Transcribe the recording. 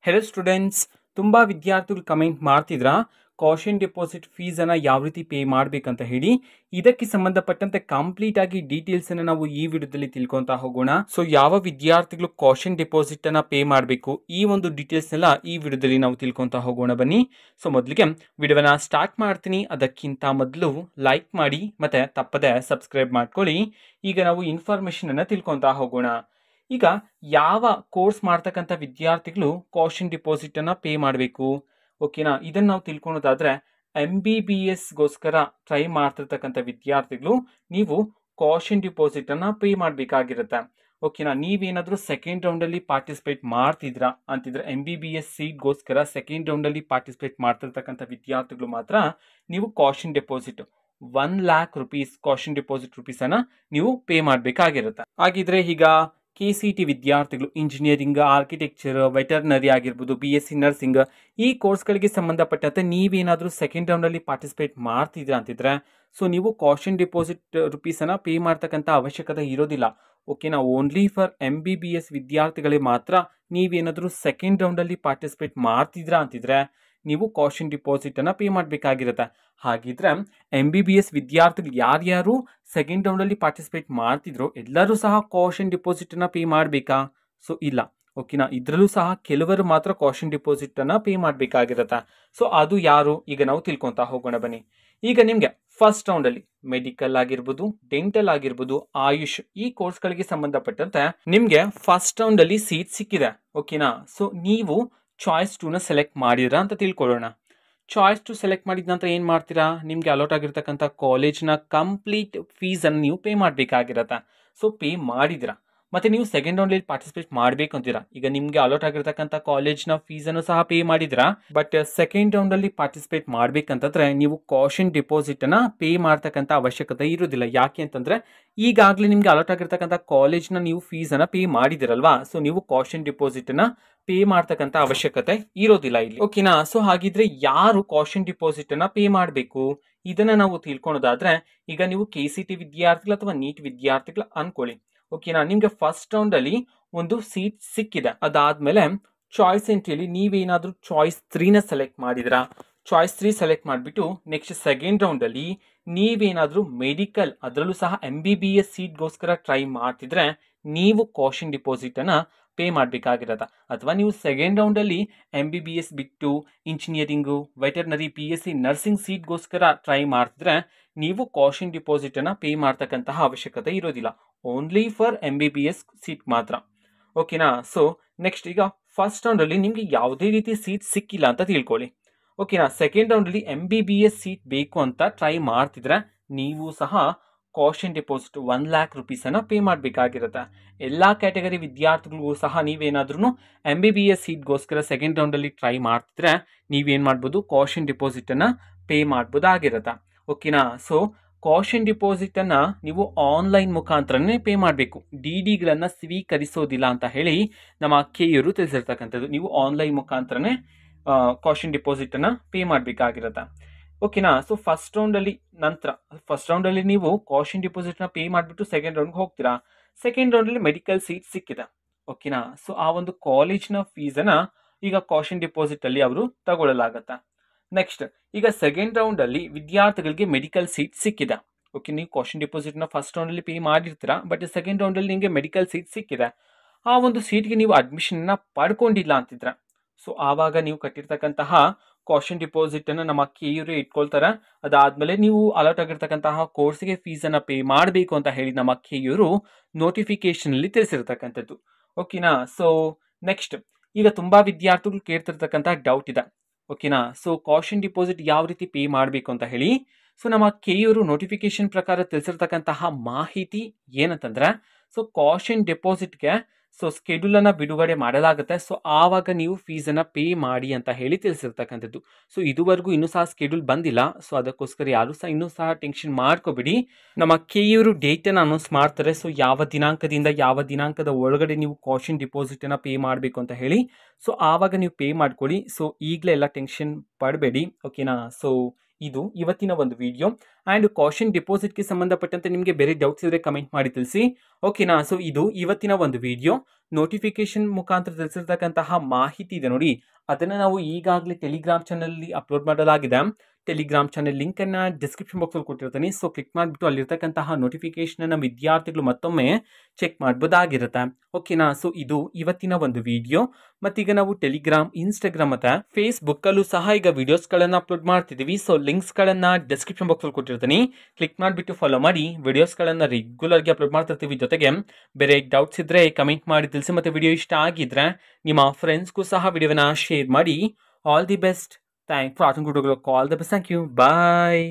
Hello students, ತುಂಬ ವಿದ್ಯಾರ್ಥಿಗಳು comment ಮಾಡ್ತಿದ್ರ ಕಾಷನ್ ಡೆಪಾಸಿಟ್ ಫೀಸನ್ನು ಯಾವ ರೀತಿ ಪೇ ಮಾಡಬೇಕಂತ ಹೇಳಿ. ಇದಕ್ಕೆ ಸಂಬಂಧಪಟ್ಟಂತೆ ಕಂಪ್ಲೀಟ್ ಆಗಿ ಡೀಟೇಲ್ಸ್ ಅನ್ನು ನಾವು ಈ ವಿಡಿಯೋದಲ್ಲಿ ತಿಳ್ಕೊಂತ ಹೋಗೋಣ. ಸೊ ಯಾವ ವಿದ್ಯಾರ್ಥಿಗಳು ಕಾಷನ್ ಡೆಪಾಸಿಟ್ ಅನ್ನ ಪೇ ಮಾಡಬೇಕು, ಈ ಒಂದು ಡೀಟೇಲ್ಸ್ ಎಲ್ಲ ಈ ವಿಡಿಯೋದಲ್ಲಿ ನಾವು ತಿಳ್ಕೊಂತ ಹೋಗೋಣ ಬನ್ನಿ. ಸೊ ಮೊದಲಿಗೆ ವಿಡಿಯೋನ ಸ್ಟಾರ್ಟ್ ಮಾಡ್ತೀನಿ. ಅದಕ್ಕಿಂತ ಮೊದಲು ಲೈಕ್ ಮಾಡಿ ಮತ್ತೆ ತಪ್ಪದೆ ಸಬ್ಸ್ಕ್ರೈಬ್ ಮಾಡ್ಕೊಳ್ಳಿ. ಈಗ ನಾವು ಇನ್ಫಾರ್ಮೇಶನ್ ಅನ್ನ ತಿಳ್ಕೊಂತ ಹೋಗೋಣ. ಈಗ ಯಾವ ಕೋರ್ಸ್ ಮಾಡ್ತಕ್ಕಂಥ ವಿದ್ಯಾರ್ಥಿಗಳು ಕಾಷನ್ ಡಿಪಾಸಿಟ್ ಅನ್ನ ಪೇ ಮಾಡಬೇಕು, ಓಕೆನಾ? ಇದನ್ನ ನಾವು ತಿಳ್ಕೊಳೋದಾದ್ರೆ MBBSಗೋಸ್ಕರ ಟ್ರೈ ಮಾಡ್ತಿರ್ತಕ್ಕಂಥ ವಿದ್ಯಾರ್ಥಿಗಳು ನೀವು ಕಾಷನ್ ಡಿಪಾಸಿಟ್ ಅನ್ನ ಪೇ ಮಾಡಬೇಕಾಗಿರುತ್ತೆ, ಓಕೆನಾ? ನೀವೇನಾದ್ರೂ ಸೆಕೆಂಡ್ ರೌಂಡ್ ಅಲ್ಲಿ ಪಾರ್ಟಿಸಿಪೇಟ್ ಮಾಡ್ತಿದ್ರಾ ಅಂತಿದ್ರೆ MBBS ಸೀಟ್ಗೋಸ್ಕರ ಸೆಕೆಂಡ್ ರೌಂಡ್ ಅಲ್ಲಿ ಪಾರ್ಟಿಸಿಪೇಟ್ ಮಾಡ್ತಿರ್ತಕ್ಕಂಥ ವಿದ್ಯಾರ್ಥಿಗಳು ಮಾತ್ರ ನೀವು caution deposit 1,00,000 rupees caution deposit rupees ಅನ್ನ ನೀವು ಪೇ ಮಾಡಬೇಕಾಗಿರುತ್ತೆ. ಹಾಗಿದ್ರೆ ಈಗ KCT ವಿದ್ಯಾರ್ಥಿಗಳು ಇಂಜಿನಿಯರಿಂಗ್, ಆರ್ಕಿಟೆಕ್ಚರ್, ವೆಟರ್ನರಿ ಆಗಿರ್ಬೋದು, BSc ನರ್ಸಿಂಗ್, ಈ ಕೋರ್ಸ್ಗಳಿಗೆ ಸಂಬಂಧಪಟ್ಟಂತೆ ನೀವೇನಾದರೂ ಸೆಕೆಂಡ್ ರೌಂಡಲ್ಲಿ ಪಾರ್ಟಿಸಿಪೇಟ್ ಮಾಡ್ತಿದ್ರ ಅಂತಿದ್ರೆ ಸೊ ನೀವು ಕಾಷನ್ ಡೆಪಾಸಿಟ್ ರೂಪೀಸನ್ನು ಪೇ ಮಾಡ್ತಕ್ಕಂಥ ಅವಶ್ಯಕತೆ ಇರೋದಿಲ್ಲ, ಓಕೆನಾ? ಓನ್ಲಿ ಫಾರ್ MBBS ವಿದ್ಯಾರ್ಥಿಗಳೇ ಮಾತ್ರ ನೀವೇನಾದರೂ ಸೆಕೆಂಡ್ ರೌಂಡಲ್ಲಿ ಪಾರ್ಟಿಸಿಪೇಟ್ ಮಾಡ್ತಿದ್ರ ಅಂತಿದ್ರೆ ನೀವು ಕಾಷನ್ ಡಿಪಾಸಿಟ್ ಅನ್ನ ಪೇ ಮಾಡಬೇಕಾಗಿರುತ್ತೆ. ಹಾಗಿದ್ರೆ MBBS ವಿದ್ಯಾರ್ಥಿಗಳು ಯಾರ್ಯಾರು ಸೆಕೆಂಡ್ ರೌಂಡಲ್ಲಿ ಪಾರ್ಟಿಸಿಪೇಟ್ ಮಾಡ್ತಿದ್ರು ಎಲ್ಲರೂ ಸಹ ಕಾಷನ್ ಡಿಪಾಸಿಟ್ ಅನ್ನ ಪೇ ಮಾಡಬೇಕಾ? ಸೊ ಇಲ್ಲ, ಓಕೆನಾ? ಇದರಲ್ಲೂ ಸಹ ಕೆಲವರು ಮಾತ್ರ ಕಾಷನ್ ಡಿಪಾಸಿಟ್ ಅನ್ನ ಪೇ ಮಾಡಬೇಕಾಗಿರುತ್ತೆ. ಸೊ ಅದು ಯಾರು ಈಗ ನಾವು ತಿಳ್ಕೊಂತ ಹೋಗೋಣ ಬನ್ನಿ. ಈಗ ನಿಮ್ಗೆ ಫಸ್ಟ್ ರೌಂಡ್ ಅಲ್ಲಿ ಮೆಡಿಕಲ್ ಆಗಿರ್ಬೋದು, ಡೆಂಟಲ್ ಆಗಿರ್ಬೋದು, ಆಯುಷ್, ಈ ಕೋರ್ಸ್ಗಳಿಗೆ ಸಂಬಂಧಪಟ್ಟಂತೆ ನಿಮ್ಗೆ ಫಸ್ಟ್ ರೌಂಡ್ ಅಲ್ಲಿ ಸೀಟ್ ಸಿಕ್ಕಿದೆ, ಓಕೆನಾ? ಸೊ ನೀವು ಚಾಯ್ಸ್ 2ನ ಸೆಲೆಕ್ಟ್ ಮಾಡಿದ್ರಾ ಅಂತ ತಿಳ್ಕೊಳ್ಳೋಣ. ಚಾಯ್ಸ್ 2 ಸೆಲೆಕ್ಟ್ ಮಾಡಿದ ನಂತರ ಏನು ಮಾಡ್ತೀರಾ? ನಿಮಗೆ ಅಲಾಟ್ ಆಗಿರ್ತಕ್ಕಂಥ ಕಾಲೇಜ್ನ ಕಂಪ್ಲೀಟ್ ಫೀಸನ್ನು ನೀವು ಪೇ ಮಾಡಬೇಕಾಗಿರತ್ತೆ. ಸೊ ಪೇ ಮಾಡಿದ್ರಾ, ಮತ್ತೆ ನೀವು ಸೆಕೆಂಡ್ ರೌಂಡಲ್ಲಿ ಪಾರ್ಟಿಸಿಪೇಟ್ ಮಾಡಬೇಕು ಅಂತೀರಾ. ಈಗ ನಿಮಗೆ ಅಲಾಟ್ ಆಗಿರ್ತಕ್ಕಂಥ ಕಾಲೇಜ್ನ ಫೀಸನ್ನು ಸಹ ಪೇ ಮಾಡಿದ್ರಾ, ಬಟ್ ಸೆಕೆಂಡ್ ರೌಂಡಲ್ಲಿ ಪಾರ್ಟಿಸಿಪೇಟ್ ಮಾಡಬೇಕಂತಂದ್ರೆ ನೀವು ಕಾಷನ್ ಡಿಪಾಸಿಟ್ ಅನ್ನ ಪೇ ಮಾಡ್ತಕ್ಕಂಥ ಅವಶ್ಯಕತೆ ಇರೋದಿಲ್ಲ. ಯಾಕೆ ಅಂತಂದ್ರೆ ಈಗಾಗಲೇ ನಿಮ್ಗೆ ಅಲಾಟ್ ಆಗಿರ್ತಕ್ಕಂಥ ಕಾಲೇಜ್ನ ನೀವು ಫೀಸನ್ನು ಪೇ ಮಾಡಿದಿರಲ್ವಾ, ಸೊ ನೀವು ಕಾಷನ್ ಡಿಪಾಸಿಟ್ ಅನ್ನ ಪೇ ಮಾಡ್ತಕ್ಕಂಥ ಅವಶ್ಯಕತೆ ಇರೋದಿಲ್ಲ ಇಲ್ಲಿ, ಓಕೆನಾ? ಸೊ ಹಾಗಿದ್ರೆ ಯಾರು ಕಾಷನ್ ಡಿಪಾಸಿಟ್ ಅನ್ನ ಪೇ ಮಾಡಬೇಕು ಇದನ್ನ ನಾವು ತಿಳ್ಕೊಳೋದಾದ್ರೆ ಈಗ ನೀವು KCT ವಿದ್ಯಾರ್ಥಿಗಳು ಅಥವಾ ನೀಟ್ ವಿದ್ಯಾರ್ಥಿಗಳು ಅನ್ಕೊಳ್ಳಿ, ಓಕೆನಾ? ನಿಮ್ಗೆ ಫಸ್ಟ್ ರೌಂಡ್ ಅಲ್ಲಿ ಒಂದು ಸೀಟ್ ಸಿಕ್ಕಿದೆ. ಅದಾದ್ಮೇಲೆ ಚಾಯ್ಸ್ ಎಂಟ್ರಿಯಲ್ಲಿ ನೀವೇನಾದ್ರೂ ಚಾಯ್ಸ್ 3ನ ಸೆಲೆಕ್ಟ್ ಮಾಡಿದ್ರಾ, ಚಾಯ್ಸ್ 3 ಸೆಲೆಕ್ಟ್ ಮಾಡಿಬಿಟ್ಟು ನೆಕ್ಸ್ಟ್ ಸೆಕೆಂಡ್ ರೌಂಡ್ ಅಲ್ಲಿ ನೀವೇನಾದ್ರೂ ಮೆಡಿಕಲ್, ಅದರಲ್ಲೂ ಸಹ MBBS ಸೀಟ್ಗೋಸ್ಕರ ಟ್ರೈ ಮಾಡ್ತಿದ್ರೆ ನೀವು ಕಾಷನ್ ಡಿಪಾಸಿಟ್ ಅನ್ನ ಪೇ ಮಾಡಬೇಕಾಗಿರತ್ತ. ಅಥವಾ ನೀವು ಸೆಕೆಂಡ್ ರೌಂಡ್ ಅಲ್ಲಿ MBBS ಬಿಟ್ಟು ಇಂಜಿನಿಯರಿಂಗು, ವೆಟರ್ನರಿ, BSc ನರ್ಸಿಂಗ್ ಸೀಟ್ಗೋಸ್ಕರ ಟ್ರೈ ಮಾಡ್ತಿದ್ರೆ ನೀವು ಕಾಷನ್ ಡಿಪಾಸಿಟ್ ಅನ್ನ ಪೇ ಮಾಡ್ತಕ್ಕಂತಹ ಅವಶ್ಯಕತೆ ಇರೋದಿಲ್ಲ, ಓನ್ಲಿ ಫಾರ್ MBBS ಸೀಟ್ ಮಾತ್ರ, ಓಕೆನಾ? ಸೊ ನೆಕ್ಸ್ಟ್ ಈಗ ಫಸ್ಟ್ ರೌಂಡ್ ಅಲ್ಲಿ ನಿಮ್ಗೆ ಯಾವುದೇ ರೀತಿ ಸೀಟ್ ಸಿಕ್ಕಿಲ್ಲ ಅಂತ ತಿಳ್ಕೊಳ್ಳಿ, ಓಕೆನಾ? ಸೆಕೆಂಡ್ ರೌಂಡ್ ಅಲ್ಲಿ MBBS ಸೀಟ್ ಬೇಕು ಅಂತ ಟ್ರೈ ಮಾಡ್ತಿದ್ರೆ ನೀವು ಸಹ ಕಾಷನ್ ಡೆಪಾಸಿಟ್ 1,00,000 ರೂಪೀಸ್ ಅನ್ನ ಪೇ ಮಾಡಬೇಕಾಗಿರುತ್ತೆ. ಎಲ್ಲಾ ಕ್ಯಾಟಗರಿ ವಿದ್ಯಾರ್ಥಿಗಳಿಗೂ ಸಹ ನೀವೇನಾದ್ರೂ MBBS ಸೀಟ್ಗೋಸ್ಕರ ಸೆಕೆಂಡ್ ರೌಂಡ್ ಅಲ್ಲಿ ಟ್ರೈ ಮಾಡ್ತಿದ್ರೆ ನೀವೇನ್ ಮಾಡ್ಬೋದು, ಕಾಷನ್ ಡೆಪಾಸಿಟ್ ಅನ್ನ ಪೇ ಮಾಡ್ಬೋದಾಗಿರುತ್ತೆ, ಓಕೆನಾ? ಸೊ ಕಾಷನ್ ಡಿಪಾಸಿಟ್ ಅನ್ನ ನೀವು ಆನ್ಲೈನ್ ಮುಖಾಂತರನೇ ಪೇ ಮಾಡಬೇಕು, DDಗಳನ್ನ ಸ್ವೀಕರಿಸೋದಿಲ್ಲ ಅಂತ ಹೇಳಿ ನಮ್ಮ KEಯವರು ತಿಳಿಸಿರ್ತಕ್ಕಂಥದ್ದು. ನೀವು ಆನ್ಲೈನ್ ಮುಖಾಂತರನೇ ಕಾಷನ್ ಡಿಪಾಸಿಟ್ ಅನ್ನ ಪೇ ಮಾಡಬೇಕಾಗಿರುತ್ತೆ, ಓಕೆನಾ? ಸೊ ಫಸ್ಟ್ ರೌಂಡ್ ಅಲ್ಲಿ ನಂತರ ಫಸ್ಟ್ ರೌಂಡ್ ಅಲ್ಲಿ ನೀವು ಕಾಷನ್ ಡಿಪಾಸಿಟ್ ನ ಪೇ ಮಾಡಿಬಿಟ್ಟು ಸೆಕೆಂಡ್ ರೌಂಡ್ ಹೋಗ್ತೀರಾ. ಸೆಕೆಂಡ್ ರೌಂಡ್ ಅಲ್ಲಿ ಮೆಡಿಕಲ್ ಸೀಟ್ ಸಿಕ್ಕಿದೆ, ಓಕೆನಾ? ಸೊ ಆ ಒಂದು ಕಾಲೇಜ್ನ ಫೀಸನ್ನ ಈಗ ಕಾಷನ್ ಡಿಪಾಸಿಟ್ ಅಲ್ಲಿ ಅವರು ತಗೊಳ್ಳಲಾಗತ್ತೆ. ನೆಕ್ಸ್ಟ್ ಈಗ ಸೆಕೆಂಡ್ ರೌಂಡ್ ಅಲ್ಲಿ ವಿದ್ಯಾರ್ಥಿಗಳಿಗೆ ಮೆಡಿಕಲ್ ಸೀಟ್ ಸಿಕ್ಕಿದೆ, ಓಕೆ? ನೀವು ಕಾಷನ್ ಡಿಪಾಸಿಟ್ ನ ಫಸ್ಟ್ ರೌಂಡ್ ಅಲ್ಲಿ ಪೇ ಮಾಡಿರ್ತೀರಾ, ಬಟ್ ಸೆಕೆಂಡ್ ರೌಂಡ್ ಅಲ್ಲಿ ನಿಮಗೆ ಮೆಡಿಕಲ್ ಸೀಟ್ ಸಿಕ್ಕಿದೆ. ಆ ಒಂದು ಸೀಟ್ಗೆ ನೀವು ಅಡ್ಮಿಷನ್ ನ ಪಡ್ಕೊಂಡಿಲ್ಲ ಅಂತಿದ್ರೆ ಸೊ ಆವಾಗ ನೀವು ಕಟ್ಟಿರ್ತಕ್ಕಂತಹ ಕಾಷನ್ ಡಿಪಾಸಿಟ್ ಅನ್ನು ನಮ್ಮ KEಯವರು ಇಟ್ಕೊಳ್ತಾರೆ. ಅದಾದ್ಮೇಲೆ ನೀವು ಅಲಾಟ್ ಆಗಿರ್ತಕ್ಕಂತಹ ಕೋರ್ಸ್ಗೆ ಫೀಸನ್ನು ಪೇ ಮಾಡಬೇಕು ಅಂತ ಹೇಳಿ ನಮ್ಮ KEಯವರು ನೋಟಿಫಿಕೇಶನ್ ಅಲ್ಲಿ ತಿಳಿಸಿರ್ತಕ್ಕಂಥದ್ದು, ಓಕೆನಾ? ಸೊ ನೆಕ್ಸ್ಟ್ ಈಗ ತುಂಬಾ ವಿದ್ಯಾರ್ಥಿಗಳು ಕೇಳ್ತಿರ್ತಕ್ಕಂತಹ ಡೌಟ್ ಇದೆ, ಓಕೆನಾ? ಸೊ ಕಾಷನ್ ಡಿಪಾಸಿಟ್ ಯಾವ ರೀತಿ ಪೇ ಮಾಡಬೇಕು ಅಂತ ಹೇಳಿ. ಸೊ ನಮ್ಮ KEಯವರು ನೋಟಿಫಿಕೇಶನ್ ಪ್ರಕಾರ ತಿಳಿಸಿರ್ತಕ್ಕಂತಹ ಮಾಹಿತಿ ಏನಂತಂದ್ರೆ ಸೊ ಕಾಷನ್ ಡೆಪಾಸಿಟ್ಗೆ ಸೊ ಸ್ಕೆಡ್ಯೂಲ್ ಅನ್ನ ಬಿಡುಗಡೆ ಮಾಡಲಾಗುತ್ತೆ. ಸೊ ಆವಾಗ ನೀವು ಫೀಸನ್ನು ಪೇ ಮಾಡಿ ಅಂತ ಹೇಳಿ ತಿಳಿಸಿರ್ತಕ್ಕಂಥದ್ದು. ಸೊ ಇದುವರೆಗೂ ಇನ್ನೂ ಸಹ ಸ್ಕೆಡ್ಯೂಲ್ ಬಂದಿಲ್ಲ, ಸೊ ಅದಕ್ಕೋಸ್ಕರ ಯಾರು ಸಹ ಇನ್ನೂ ಸಹ ಟೆನ್ಷನ್ ಮಾಡ್ಕೋಬೇಡಿ. ನಮ್ಮ KEಯವರು ಡೇಟನ್ನು ಅನೌನ್ಸ್ ಮಾಡ್ತಾರೆ. ಸೊ ಯಾವ ದಿನಾಂಕದಿಂದ ಯಾವ ದಿನಾಂಕದ ಒಳಗಡೆ ನೀವು ಕಾಷನ್ ಡಿಪಾಸಿಟ್ ಅನ್ನ ಪೇ ಮಾಡಬೇಕು ಅಂತ ಹೇಳಿ. ಸೊ ಆವಾಗ ನೀವು ಪೇ ಮಾಡ್ಕೊಳ್ಳಿ. ಸೊ ಈಗಲೇ ಎಲ್ಲ ಟೆನ್ಷನ್ ಪಡಬೇಡಿ, ಓಕೆನಾ? ಸೊ ಇದು ಇವತ್ತಿನ ಒಂದು ವಿಡಿಯೋ. ಆ್ಯಂಡ್ ಕಾಷನ್ ಡಿಪಾಸಿಟ್ಗೆ ಸಂಬಂಧಪಟ್ಟಂತೆ ನಿಮಗೆ ಬೇರೆ ಡೌಟ್ಸ್ ಇದ್ರೆ ಕಮೆಂಟ್ ಮಾಡಿ ತಿಳಿಸಿ. ಓಕೆನಾ? ಸೊ ಇದು ಇವತ್ತಿನ ಒಂದು ವಿಡಿಯೋ. ನೋಟಿಫಿಕೇಶನ್ ಮುಖಾಂತರ ತಿಳಿಸಿರ್ತಕ್ಕಂತಹ ಮಾಹಿತಿ ಇದೆ ನೋಡಿ, ಅದನ್ನು ನಾವು ಈಗಾಗಲೇ ಟೆಲಿಗ್ರಾಮ್ ಚಾನಲಲ್ಲಿ ಅಪ್ಲೋಡ್ ಮಾಡಲಾಗಿದೆ. ಟೆಲಿಗ್ರಾಮ್ ಚಾನಲ್ ಲಿಂಕನ್ನು ಡಿಸ್ಕ್ರಿಪ್ಷನ್ ಬಾಕ್ಸಲ್ಲಿ ಕೊಟ್ಟಿರ್ತೀನಿ. ಸೊ ಕ್ಲಿಕ್ ಮಾಡಿಬಿಟ್ಟು ಅಲ್ಲಿರ್ತಕ್ಕಂತಹ ನೋಟಿಫಿಕೇಶನನ್ನು ವಿದ್ಯಾರ್ಥಿಗಳು ಮತ್ತೊಮ್ಮೆ ಚೆಕ್ ಮಾಡ್ಬೋದಾಗಿರುತ್ತೆ. ಓಕೆನಾ? ಸೊ ಇದು ಇವತ್ತಿನ ಒಂದು ವಿಡಿಯೋ. ಮತ್ತೀಗ ನಾವು ಟೆಲಿಗ್ರಾಮ್, ಇನ್ಸ್ಟಾಗ್ರಾಮ್ ಮತ್ತು ಫೇಸ್ಬುಕ್ಕಲ್ಲೂ ಸಹ ಈಗ ವಿಡಿಯೋಸ್ಗಳನ್ನು ಅಪ್ಲೋಡ್ ಮಾಡ್ತಿದ್ದೀವಿ. ಸೊ ಲಿಂಕ್ಸ್ಗಳನ್ನು ಡಿಸ್ಕ್ರಿಪ್ಷನ್ ಬಾಕ್ಸಲ್ಲಿ ಕೊಟ್ಟಿರ್ತೀನಿ. ಕ್ಲಿಕ್ ಮಾಡಿಬಿಟ್ಟು ಫಾಲೋ ಮಾಡಿ. ವಿಡಿಯೋಸ್ಗಳನ್ನು ರೆಗ್ಯುಲರ್ಗೆ ಅಪ್ಲೋಡ್ ಮಾಡ್ತಿರ್ತೀವಿ. ಜೊತೆಗೆ ಬೇರೆ ಡೌಟ್ಸ್ ಇದ್ದರೆ ಕಮೆಂಟ್ ಮಾಡಿ ತಿಳಿಸಿ. ಮತ್ತು ವಿಡಿಯೋ ಇಷ್ಟ ಆಗಿದ್ರೆ ನಿಮ್ಮ ಫ್ರೆಂಡ್ಸ್ಗೂ ಸಹ ವಿಡಿಯೋನ ಶೇರ್ ಮಾಡಿ. All the best. Thanks for watching. All the best. Thank you. Bye.